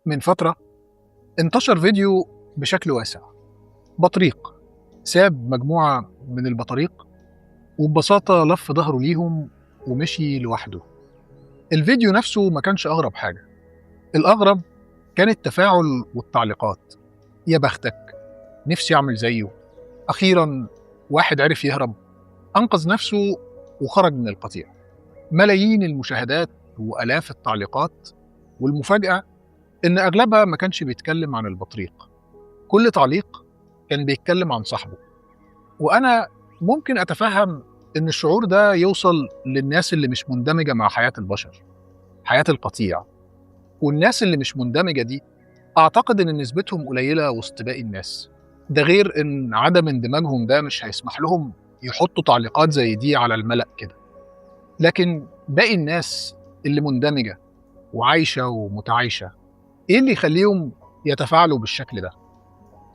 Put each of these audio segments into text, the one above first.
من فترة انتشر فيديو بشكل واسع. بطريق ساب مجموعة من البطاريق وببساطة لف ظهره ليهم ومشي لوحده. الفيديو نفسه ما كانش أغرب حاجة، الأغرب كان التفاعل والتعليقات. يا بختك، نفسي أعمل زيه، أخيرا واحد عرف يهرب، أنقذ نفسه وخرج من القطيع. ملايين المشاهدات وآلاف التعليقات، والمفاجأة إن أغلبها ما كانش بيتكلم عن البطريق. كل تعليق كان بيتكلم عن صاحبه. وأنا ممكن أتفهم إن الشعور ده يوصل للناس اللي مش مندمجة مع حياة البشر، حياة القطيع. والناس اللي مش مندمجة دي أعتقد إن نسبتهم قليلة وسط باقي الناس. ده غير إن عدم اندماجهم ده مش هيسمح لهم يحطوا تعليقات زي دي على الملأ كده. لكن باقي الناس اللي مندمجة وعايشة ومتعايشة، إيه اللي يخليهم يتفاعلوا بالشكل ده؟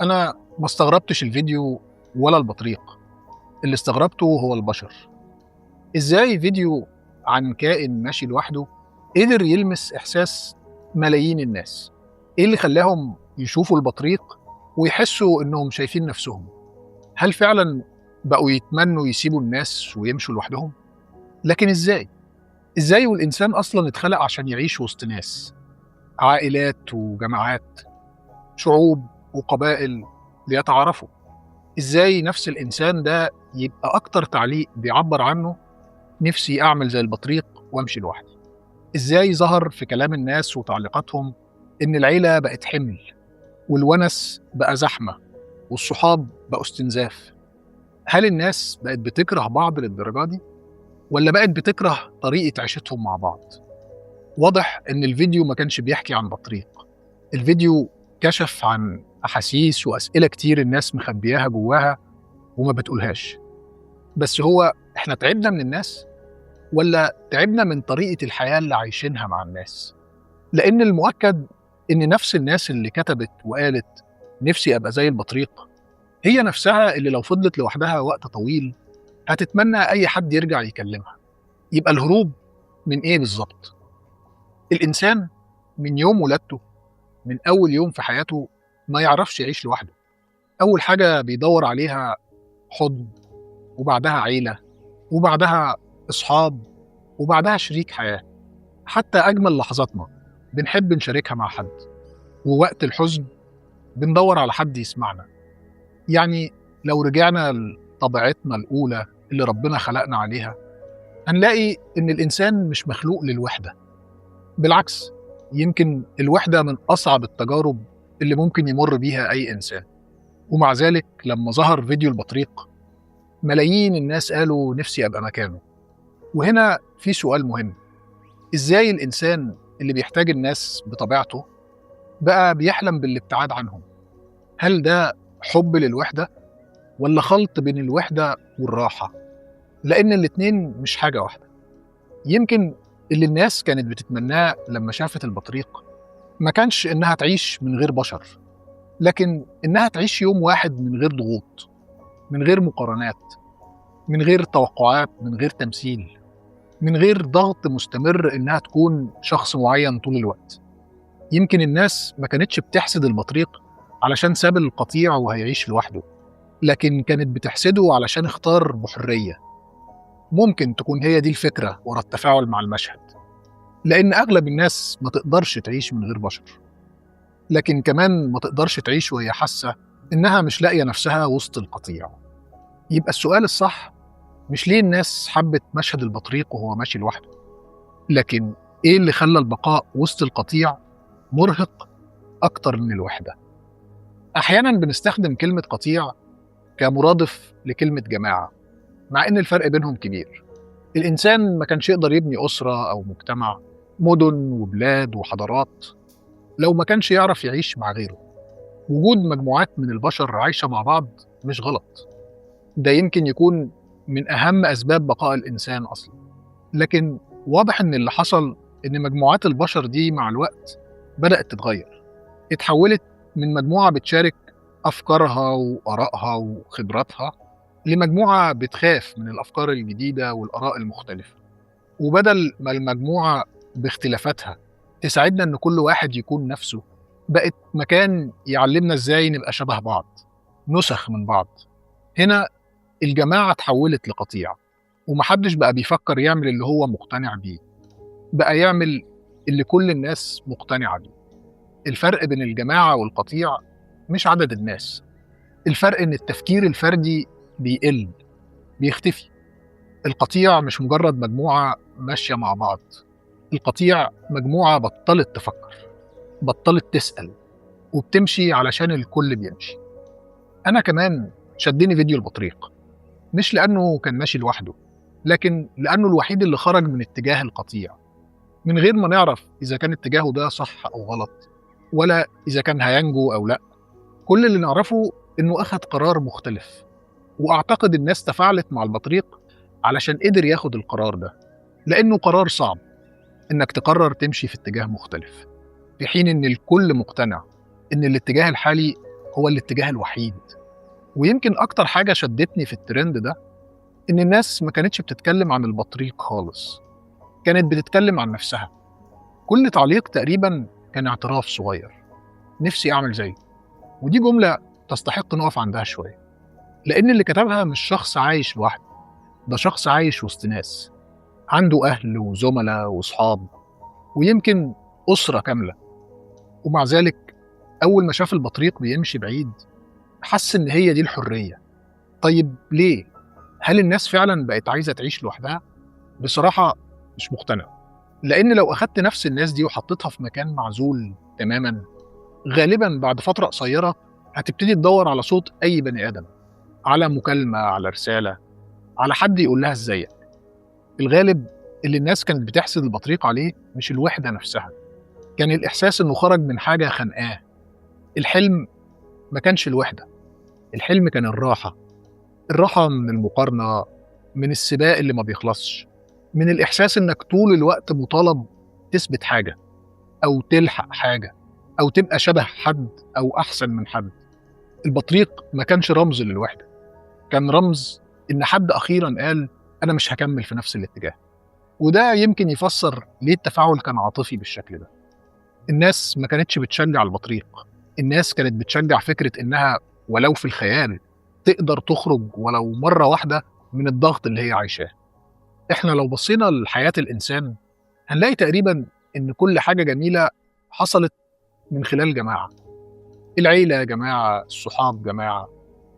أنا ما استغربتش الفيديو ولا البطريق، اللي استغربته هو البشر. إزاي فيديو عن كائن ماشي لوحده قدر يلمس إحساس ملايين الناس؟ إيه اللي خلاهم يشوفوا البطريق ويحسوا إنهم شايفين نفسهم؟ هل فعلا بقوا يتمنوا يسيبوا الناس ويمشوا لوحدهم؟ لكن إزاي؟ إزاي والإنسان أصلا اتخلق عشان يعيش وسط ناس، عائلات وجماعات، شعوب وقبائل ليتعارفوا؟ إزاي نفس الإنسان ده يبقى أكتر تعليق بيعبر عنه نفسي أعمل زي البطريق وأمشي لوحدي؟ إزاي ظهر في كلام الناس وتعليقاتهم إن العيلة بقت حمل، والونس بقى زحمة، والصحاب بقوا استنزاف؟ هل الناس بقت بتكره بعض للدرجة دي؟ ولا بقت بتكره طريقة عيشتهم مع بعض؟ واضح إن الفيديو ما كانش بيحكي عن بطريق، الفيديو كشف عن أحاسيس وأسئلة كتير الناس مخبياها جواها وما بتقولهاش. بس هو إحنا تعبنا من الناس ولا تعبنا من طريقة الحياة اللي عايشينها مع الناس؟ لأن المؤكد إن نفس الناس اللي كتبت وقالت نفسي أبقى زي البطريق هي نفسها اللي لو فضلت لوحدها وقت طويل هتتمنى أي حد يرجع يكلمها. يبقى الهروب من إيه بالظبط؟ الإنسان من يوم ولادته، من أول يوم في حياته، ما يعرفش يعيش لوحده. أول حاجة بيدور عليها حضن، وبعدها عيلة، وبعدها أصحاب، وبعدها شريك حياة. حتى أجمل لحظاتنا بنحب نشاركها مع حد، ووقت الحزن بندور على حد يسمعنا. يعني لو رجعنا لطبيعتنا الأولى اللي ربنا خلقنا عليها هنلاقي إن الإنسان مش مخلوق للوحدة. بالعكس، يمكن الوحدة من أصعب التجارب اللي ممكن يمر بيها أي إنسان. ومع ذلك لما ظهر فيديو البطريق ملايين الناس قالوا نفسي أبقى مكانه. وهنا في سؤال مهم: إزاي الإنسان اللي بيحتاج الناس بطبيعته بقى بيحلم بالابتعاد عنهم؟ هل ده حب للوحدة ولا خلط بين الوحدة والراحة؟ لأن الاتنين مش حاجة واحدة. يمكن اللي الناس كانت بتتمناه لما شافت البطريق ما كانش إنها تعيش من غير بشر، لكن إنها تعيش يوم واحد من غير ضغوط، من غير مقارنات، من غير توقعات، من غير تمثيل، من غير ضغط مستمر إنها تكون شخص معين طول الوقت. يمكن الناس ما كانتش بتحسد البطريق علشان ساب القطيع وهيعيش لوحده، لكن كانت بتحسده علشان اختار بحرية. ممكن تكون هي دي الفكرة ورا التفاعل مع المشهد، لأن أغلب الناس ما تقدرش تعيش من غير بشر، لكن كمان ما تقدرش تعيش وهي حاسة إنها مش لاقية نفسها وسط القطيع. يبقى السؤال الصح مش ليه الناس حبت مشهد البطريق وهو ماشي لوحده، لكن إيه اللي خلى البقاء وسط القطيع مرهق أكتر من الوحدة؟ أحيانا بنستخدم كلمة قطيع كمرادف لكلمة جماعة، مع إن الفرق بينهم كبير. الإنسان ما كانش يقدر يبني أسرة أو مجتمع، مدن وبلاد وحضارات، لو ما كانش يعرف يعيش مع غيره. وجود مجموعات من البشر عايشة مع بعض مش غلط، ده يمكن يكون من أهم أسباب بقاء الإنسان أصلا. لكن واضح إن اللي حصل إن مجموعات البشر دي مع الوقت بدأت تتغير، اتحولت من مجموعة بتشارك أفكارها وآرائها وخبراتها لمجموعة بتخاف من الأفكار الجديدة والآراء المختلفة. وبدل ما المجموعة باختلافاتها تساعدنا إن كل واحد يكون نفسه، بقت مكان يعلمنا ازاي نبقى شبه بعض، نسخ من بعض. هنا الجماعة اتحولت لقطيع، ومحدش بقى بيفكر يعمل اللي هو مقتنع بيه، بقى يعمل اللي كل الناس مقتنعة بيه. الفرق بين الجماعة والقطيع مش عدد الناس، الفرق إن التفكير الفردي بيقل، بيختفي. القطيع مش مجرد مجموعة ماشية مع بعض، القطيع مجموعة بطلت تفكر، بطلت تسأل، وبتمشي علشان الكل بيمشي. أنا كمان شدني فيديو البطريق، مش لأنه كان ماشي لوحده، لكن لأنه الوحيد اللي خرج من اتجاه القطيع، من غير ما نعرف إذا كان اتجاهه ده صح أو غلط، ولا إذا كان هينجو أو لأ. كل اللي نعرفه إنه أخد قرار مختلف، وأعتقد الناس تفاعلت مع البطريق علشان قدر ياخد القرار ده، لأنه قرار صعب إنك تقرر تمشي في اتجاه مختلف، في حين إن الكل مقتنع إن الاتجاه الحالي هو الاتجاه الوحيد. ويمكن أكتر حاجة شدتني في الترند ده إن الناس ما كانتش بتتكلم عن البطريق خالص، كانت بتتكلم عن نفسها. كل تعليق تقريبا كان اعتراف صغير، نفسي أعمل زيه. ودي جملة تستحق نقف عندها شوية، لأن اللي كتبها مش شخص عايش لوحده، ده شخص عايش وسط ناس، عنده أهل وزملاء وصحاب، ويمكن أسرة كاملة. ومع ذلك أول ما شاف البطريق بيمشي بعيد حس إن هي دي الحرية. طيب ليه؟ هل الناس فعلا بقت عايزة تعيش لوحدها؟ بصراحة مش مقتنع، لأن لو أخدت نفس الناس دي وحطيتها في مكان معزول تماما، غالبا بعد فترة قصيرة هتبتدي تدور على صوت أي بني آدم، على مكالمة، على رسالة، على حد يقول لها إزيك. الغالب اللي الناس كانت بتحسد البطريق عليه مش الوحدة نفسها، كان الإحساس إنه خرج من حاجة خانقاه. الحلم ما كانش الوحدة، الحلم كان الراحة، الراحة من المقارنة، من السباق اللي ما بيخلصش، من الإحساس إنك طول الوقت مطالب تثبت حاجة، أو تلحق حاجة، أو تبقى شبه حد أو أحسن من حد. البطريق ما كانش رمز للوحدة، كان رمز إن حد أخيرا قال أنا مش هكمل في نفس الاتجاه. وده يمكن يفسر ليه التفاعل كان عاطفي بالشكل ده. الناس ما كانتش بتشجع البطريق، الناس كانت بتشجع فكرة إنها ولو في الخيال تقدر تخرج ولو مرة واحدة من الضغط اللي هي عايشاه. إحنا لو بصينا لحياة الإنسان هنلاقي تقريبا إن كل حاجة جميلة حصلت من خلال جماعة. العيلة جماعة، الصحاب جماعة،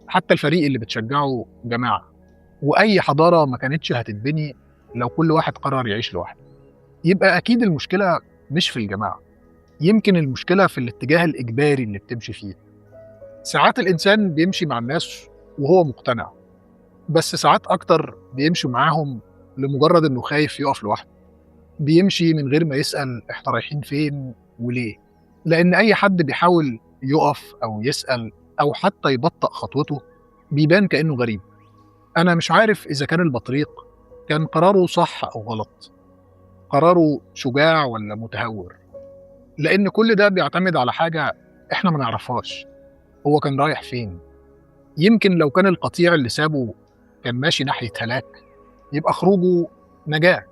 حتى الفريق اللي بتشجعه جماعة. وأي حضارة ما كانتش هتتبني لو كل واحد قرر يعيش لوحده. يبقى أكيد المشكلة مش في الجماعة، يمكن المشكلة في الاتجاه الإجباري اللي بتمشي فيه. ساعات الإنسان بيمشي مع الناس وهو مقتنع، بس ساعات أكتر بيمشي معاهم لمجرد إنه خايف يقف لوحده، بيمشي من غير ما يسأل إحنا رايحين فين وليه. لأن أي حد بيحاول يقف أو يسأل أو حتى يبطأ خطوته بيبان كأنه غريب. أنا مش عارف إذا كان البطريق كان قراره صح أو غلط، قراره شجاع ولا متهور، لأن كل ده بيعتمد على حاجة إحنا ما نعرفهاش. هو كان رايح فين؟ يمكن لو كان القطيع اللي سابه كان ماشي ناحية هلاك يبقى خروجه نجاة،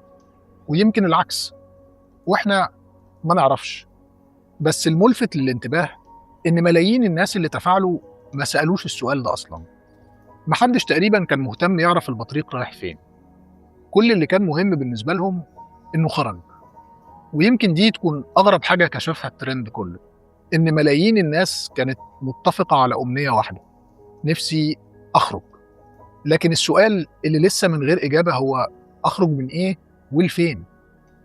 ويمكن العكس، وإحنا ما نعرفش. بس الملفت للانتباه إن ملايين الناس اللي تفاعلوا ما سألوش السؤال ده أصلا. محدش تقريبا كان مهتم يعرف البطريق رايح فين، كل اللي كان مهم بالنسبة لهم إنه خرج. ويمكن دي تكون أغرب حاجة كشفها الترند كله، إن ملايين الناس كانت متفقة على أمنية واحدة: نفسي أخرج. لكن السؤال اللي لسه من غير إجابة هو أخرج من إيه والفين؟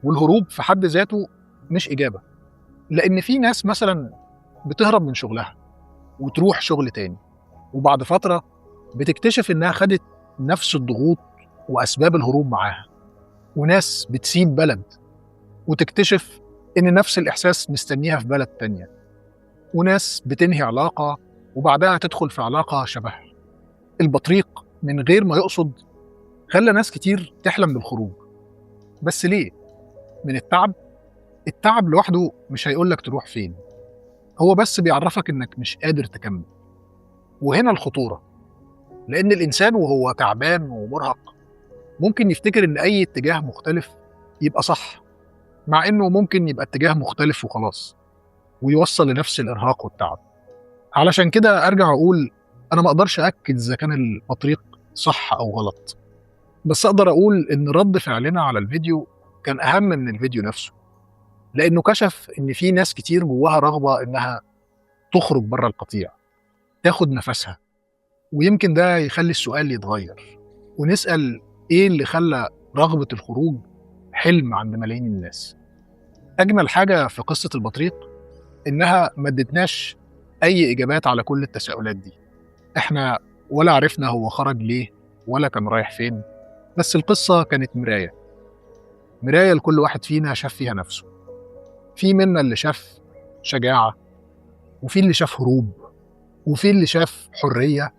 والهروب في حد ذاته مش إجابة، لأن في ناس مثلا بتهرب من شغلها وتروح شغل تاني، وبعد فترة بتكتشف إنها خدت نفس الضغوط وأسباب الهروب معاها. وناس بتسيب بلد وتكتشف إن نفس الإحساس مستنيها في بلد تانية. وناس بتنهي علاقة وبعدها تدخل في علاقة شبهها. البطريق من غير ما يقصد خلى ناس كتير تحلم بالخروج. بس ليه؟ من التعب؟ التعب لوحده مش هيقولك تروح فين، هو بس بيعرفك إنك مش قادر تكمل. وهنا الخطورة، لأن الإنسان وهو تعبان ومرهق ممكن يفتكر إن أي اتجاه مختلف يبقى صح، مع إنه ممكن يبقى اتجاه مختلف وخلاص. ويوصل لنفس الإرهاق والتعب. علشان كده أرجع أقول أنا ما أقدرش أكد إذا كان البطريق صح أو غلط، بس أقدر أقول إن رد فعلنا على الفيديو كان أهم من الفيديو نفسه، لأنه كشف إن في ناس كتير جواها رغبة إنها تخرج بره القطيع، تاخد نفسها، ويمكن ده يخلي السؤال يتغير ونسأل إيه اللي خلى رغبة الخروج حلم عند ملايين الناس. أجمل حاجة في قصة البطريق إنها ما ادتناش أي إجابات على كل التساؤلات دي. إحنا ولا عرفنا هو خرج ليه ولا كان رايح فين، بس القصة كانت مراية لكل واحد فينا شاف فيها نفسه. في منا اللي شاف شجاعة، وفي اللي شاف هروب، وفي اللي شاف حرية،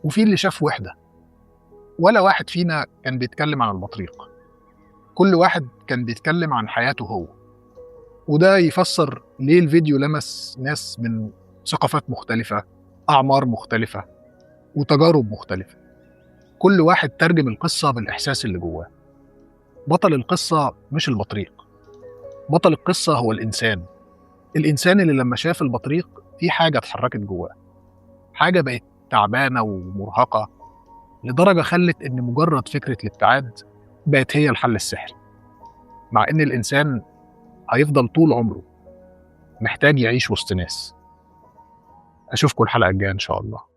وفي اللي شاف وحدة. ولا واحد فينا كان بيتكلم عن البطريق، كل واحد كان بيتكلم عن حياته هو. وده يفسر ليه الفيديو لمس ناس من ثقافات مختلفة، أعمار مختلفة، وتجارب مختلفة. كل واحد ترجم القصة بالإحساس اللي جواه. بطل القصة مش البطريق، بطل القصة هو الإنسان اللي لما شاف البطريق في حاجة اتحركت جواه، حاجة بقت تعبانة ومرهقة لدرجة خلت إن مجرد فكرة الابتعاد بقت هي الحل السحري. مع إن الإنسان هيفضل طول عمره محتاج يعيش وسط ناس. أشوفكم الحلقة الجاية إن شاء الله.